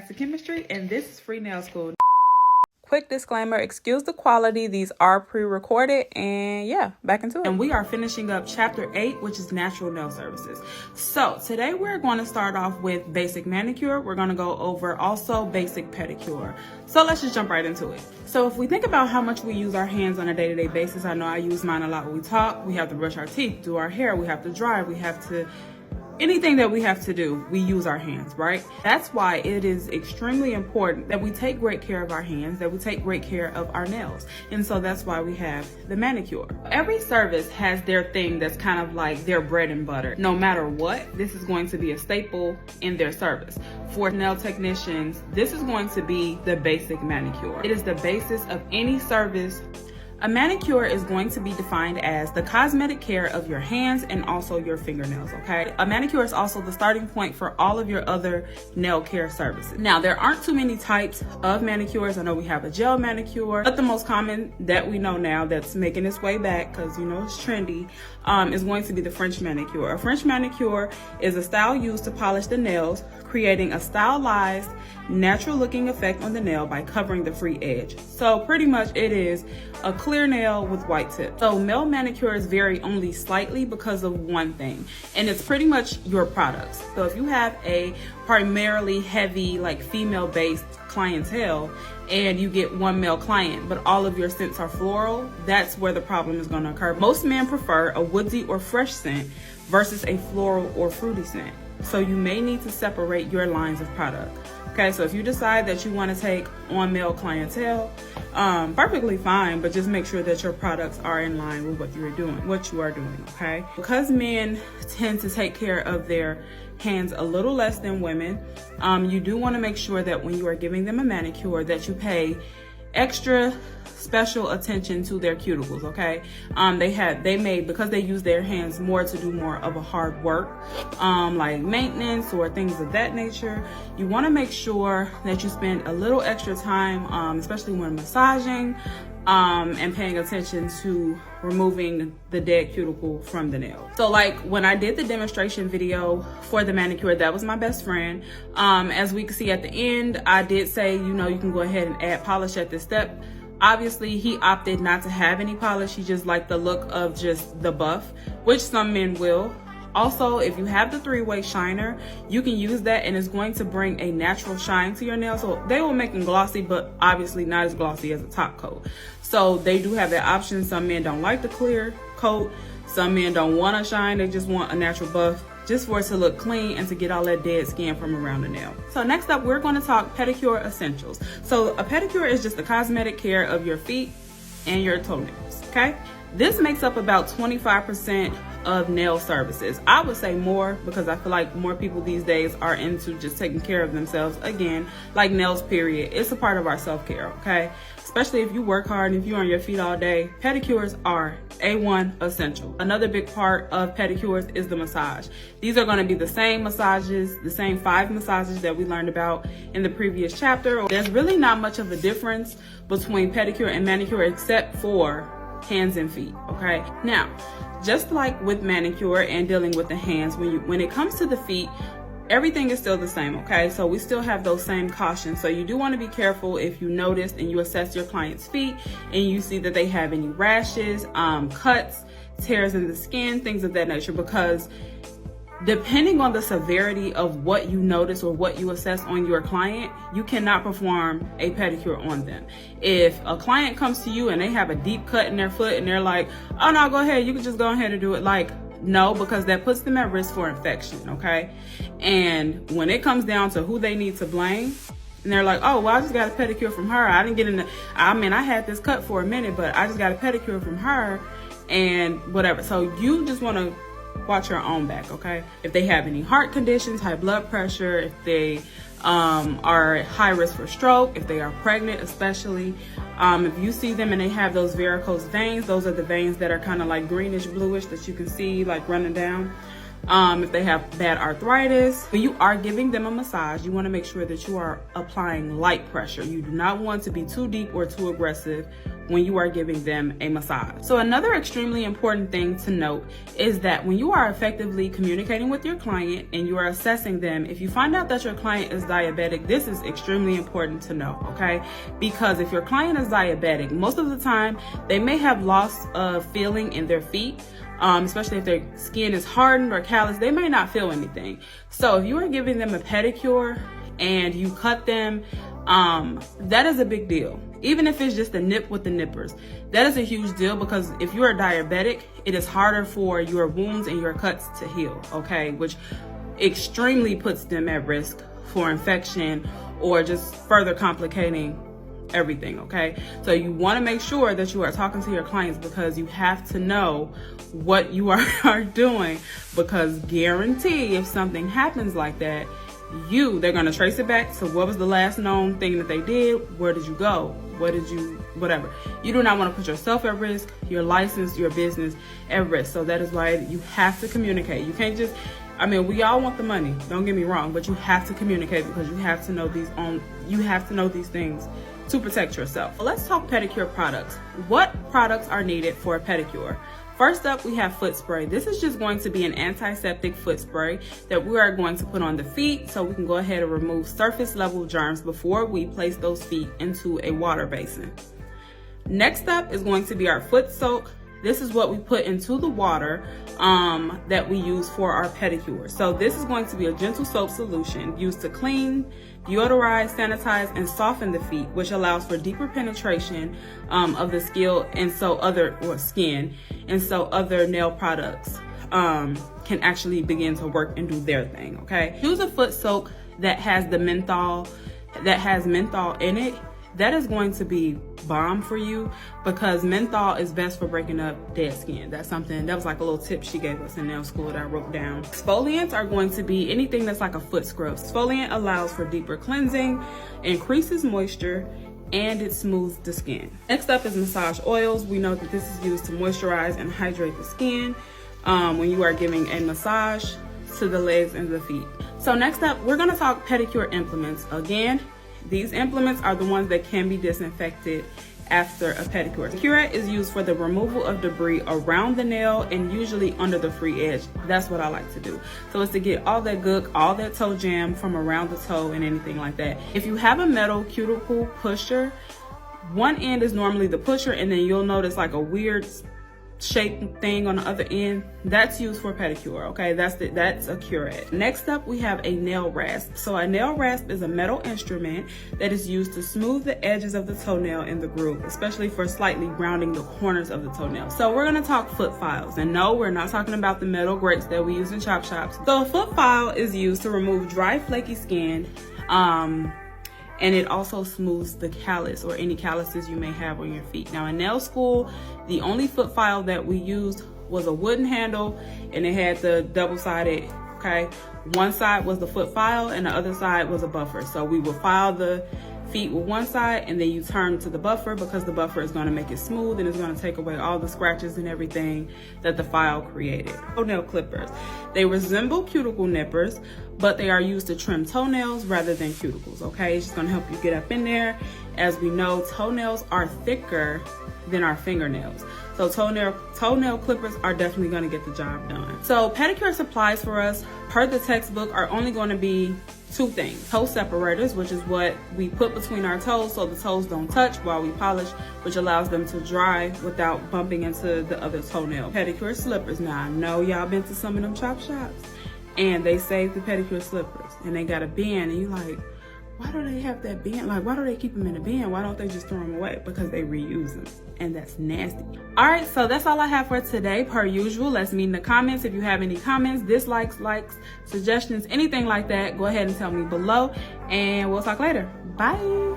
back to chemistry, and this is Free Nail School. Quick disclaimer, excuse the quality. These are pre-recorded, and yeah, back into it. And we are finishing up chapter 8, which is natural nail services. So today we're going to start off with basic manicure. We're going to go over also basic pedicure. So let's just jump right into it. So if we think about how much we use our hands on a day-to-day basis, I know I use mine a lot when we talk. We have to brush our teeth, do our hair, we have to drive, we have to anything that we have to do, we use our hands, right? That's why it is extremely important that we take great care of our hands, that we take great care of our nails. And so that's why we have the manicure. Every service has their thing that's kind of like their bread and butter. No matter what, this is going to be a staple in their service. For nail technicians, this is going to be the basic manicure. It is the basis of any service. A manicure is going to be defined as the cosmetic care of your hands and also your fingernails, okay? A manicure is also the starting point for all of your other nail care services. Now, there aren't too many types of manicures. I know we have a gel manicure, but the most common that we know now that's making its way back, because you know it's trendy, is going to be the French manicure. A French manicure is a style used to polish the nails, creating a stylized, natural looking effect on the nail by covering the free edge. So pretty much it is a clear nail with white tips. So male manicures vary only slightly because of one thing, and it's pretty much your products. So if you have a primarily heavy, like female based clientele, and you get one male client, but all of your scents are floral, that's where the problem is going to occur. Most men prefer a woodsy or fresh scent versus a floral or fruity scent. So you may need to separate your lines of product. Okay, so if you decide that you want to take on male clientele, perfectly fine, but just make sure that your products are in line with what you are doing, okay? Because men tend to take care of their hands a little less than women, you do want to make sure that when you are giving them a manicure that you pay extra special attention to their cuticles, okay? Because they use their hands more to do more of a hard work, like maintenance or things of that nature, you want to make sure that you spend a little extra time, especially when massaging, and paying attention to removing the dead cuticle from the nail. So like when I did the demonstration video for the manicure, that was my best friend. As we can see at the end, I did say, you know, you can go ahead and add polish at this step. Obviously, he opted not to have any polish. He just liked the look of just the buff, which some men will. Also, if you have the 3-way shiner, you can use that, and it's going to bring a natural shine to your nails. So they will make them glossy, but obviously not as glossy as a top coat. So they do have that option. Some men don't like the clear coat. Some men don't want to shine. They just want a natural buff, just for it to look clean and to get all that dead skin from around the nail. So next up, we're going to talk pedicure essentials. So a pedicure is just the cosmetic care of your feet and your toenails, okay? This makes up about 25% of nail services. I would say more, because I feel like more people these days are into just taking care of themselves. Again, like nails, period. It's a part of our self-care, okay? Especially if you work hard and if you're on your feet all day, pedicures are A1 essential. Another big part of pedicures is the massage. These are going to be the same massages, the same 5 massages that we learned about in the previous chapter. There's really not much of a difference between pedicure and manicure except for hands and feet, okay? Now, just like with manicure and dealing with the hands, when it comes to the feet, everything is still the same, okay? So we still have those same cautions. So you do want to be careful if you notice and you assess your client's feet and you see that they have any rashes, cuts, tears in the skin, things of that nature, because depending on the severity of what you notice or what you assess on your client, you cannot perform a pedicure on them. If a client comes to you and they have a deep cut in their foot and they're like, oh no, go ahead, you can just go ahead and do it, like, no, because that puts them at risk for infection, okay? And when it comes down to who they need to blame, and they're like, oh, well, I just got a pedicure from her. I didn't get in the, I mean, I had this cut for a minute, but I just got a pedicure from her and whatever. So you just want to watch your own back, okay? If they have any heart conditions, high blood pressure, if they are at high risk for stroke, if they are pregnant especially, if you see them and they have those varicose veins, those are the veins that are kind of like greenish bluish that you can see like running down. If they have bad arthritis, when you are giving them a massage, you want to make sure that you are applying light pressure. You do not want to be too deep or too aggressive when you are giving them a massage. So another extremely important thing to note is that when you are effectively communicating with your client and you are assessing them, if you find out that your client is diabetic, this is extremely important to know, okay? Because if your client is diabetic, most of the time they may have loss of feeling in their feet, especially if their skin is hardened or callous, they may not feel anything. So if you are giving them a pedicure and you cut them, that is a big deal. Even if it's just a nip with the nippers, that is a huge deal, because if you are diabetic, it is harder for your wounds and your cuts to heal, okay? Which extremely puts them at risk for infection or just further complicating everything, okay? So you want to make sure that you are talking to your clients, because you have to know what you are doing, because guarantee if something happens like that, they're going to trace it back to what was the last known thing that they did, where did you go, whatever. You do not want to put yourself at risk, your license, your business at risk. So that is why you have to communicate. You can't just, we all want the money, don't get me wrong, but you have to communicate, because you have to know these things to protect yourself. Let's talk pedicure products. What products are needed for a pedicure? First up, we have foot spray. This is just going to be an antiseptic foot spray that we are going to put on the feet, so we can go ahead and remove surface level germs before we place those feet into a water basin. Next up is going to be our foot soak. This is what we put into the water that we use for our pedicure. So this is going to be a gentle soap solution used to clean, deodorize, sanitize, and soften the feet, which allows for deeper penetration of the skin, and so other nail products can actually begin to work and do their thing, okay? Use a foot soak that has menthol in it. That is going to be bomb for you, because menthol is best for breaking up dead skin. That was like a little tip she gave us in nail school that I wrote down. Exfoliants are going to be anything that's like a foot scrub. Exfoliant allows for deeper cleansing, increases moisture, and it smooths the skin. Next up is massage oils. We know that this is used to moisturize and hydrate the skin when you are giving a massage to the legs and the feet. So next up, we're gonna talk pedicure implements. Again, these implements are the ones that can be disinfected after a pedicure. Curette is used for the removal of debris around the nail and usually under the free edge. That's what I like to do. So it's to get all that gook, all that toe jam from around the toe and anything like that. If you have a metal cuticle pusher, one end is normally the pusher, and then you'll notice like a weird shaped thing on the other end. That's used for pedicure, okay? That's a curette. Next up, we have a nail rasp. So a nail rasp is a metal instrument that is used to smooth the edges of the toenail in the groove, especially for slightly rounding the corners of the toenail. So we're gonna talk foot files, and no, we're not talking about the metal grates that we use in chop shops. So a foot file is used to remove dry, flaky skin, and it also smooths the callus or any calluses you may have on your feet. Now in nail school, the only foot file that we used was a wooden handle, and it had the double-sided, okay? One side was the foot file and the other side was a buffer. So we would file the feet with one side, and then you turn to the buffer, because the buffer is gonna make it smooth and it's gonna take away all the scratches and everything that the file created. Toenail clippers. They resemble cuticle nippers, but they are used to trim toenails rather than cuticles, okay? It's just gonna help you get up in there. As we know, toenails are thicker than our fingernails. So toenail clippers are definitely gonna get the job done. So pedicure supplies for us, per the textbook, are only gonna be two things. Toe separators, which is what we put between our toes so the toes don't touch while we polish, which allows them to dry without bumping into the other toenail. Pedicure slippers. Now I know y'all been to some of them chop shops and they save the pedicure slippers and they got a bend, and you like, why do they have that bend? Like, why do they keep them in a bend? Why don't they just throw them away? Because they reuse them, and that's nasty. All right, so that's all I have for today. Per usual, let's meet in the comments. If you have any comments, dislikes, likes, suggestions, anything like that, go ahead and tell me below, and we'll talk later. Bye.